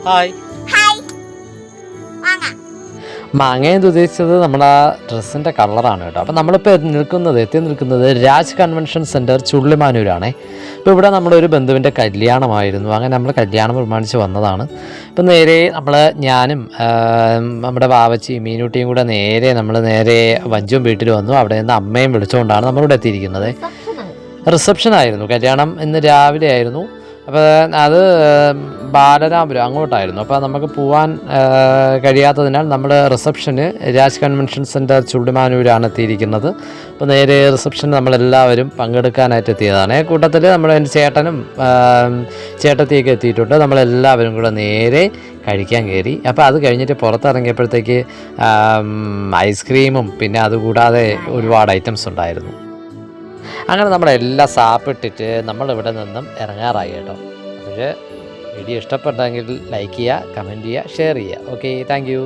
Hi. മാങ്ങ എന്ന് ഉദ്ദേശിച്ചത് നമ്മുടെ ഡ്രസ്സിൻ്റെ കളറാണ് കേട്ടോ. അപ്പോൾ നമ്മളിപ്പോൾ എത്തി നിൽക്കുന്നത് രാജ് കൺവെൻഷൻ സെൻറ്റർ ചുള്ളിമാനൂരാണേ. ഇപ്പോൾ ഇവിടെ നമ്മുടെ ഒരു ബന്ധുവിൻ്റെ കല്യാണമായിരുന്നു. അങ്ങനെ നമ്മൾ കല്യാണം പ്രമാണിച്ച് വന്നതാണ്. ഇപ്പം നേരെ ഞാനും നമ്മുടെ വാവച്ചിയും മീനൂട്ടിയും കൂടെ നേരെ വഞ്ചും വീട്ടിൽ വന്നു. അവിടെ നിന്ന് അമ്മയും വിളിച്ചുകൊണ്ടാണ് നമ്മളിവിടെ എത്തിയിരിക്കുന്നത്. റിസപ്ഷൻ ആയിരുന്നു. കല്യാണം ഇന്ന് രാവിലെ ആയിരുന്നു. അപ്പോൾ അത് ബാലരാമപുരം അങ്ങോട്ടായിരുന്നു. അപ്പോൾ നമുക്ക് പോകാൻ കഴിയാത്തതിനാൽ നമ്മൾ റിസപ്ഷന് രാജ് കൺവെൻഷൻ സെൻറ്റർ ചുള്ളിമാനൂരാണ് എത്തിയിരിക്കുന്നത്. അപ്പോൾ നേരെ റിസപ്ഷന് നമ്മളെല്ലാവരും പങ്കെടുക്കാനായിട്ട് എത്തിയതാണ്. കൂട്ടത്തിൽ എൻ്റെ ചേട്ടനും ചേട്ടത്തിയൊക്കെ എത്തിയിട്ടുണ്ട്. നമ്മളെല്ലാവരും കൂടെ നേരെ കഴിക്കാൻ കയറി. അപ്പോൾ അത് കഴിഞ്ഞിട്ട് പുറത്തിറങ്ങിയപ്പോഴത്തേക്ക് ഐസ്ക്രീമും പിന്നെ അതുകൂടാതെ ഒരുപാട് ഐറ്റംസ് ഉണ്ടായിരുന്നു. അങ്ങനെ നമ്മളെല്ലാം സാപ്പിട്ടിട്ട് നമ്മളിവിടെ നിന്നും ഇറങ്ങാറായി കേട്ടോ. അപ്പോൾ വീഡിയോ ഇഷ്ടപ്പെട്ടെങ്കിൽ ലൈക്ക് ചെയ്യുക, കമൻറ്റ് ചെയ്യുക, ഷെയർ ചെയ്യുക. Okay, thank you.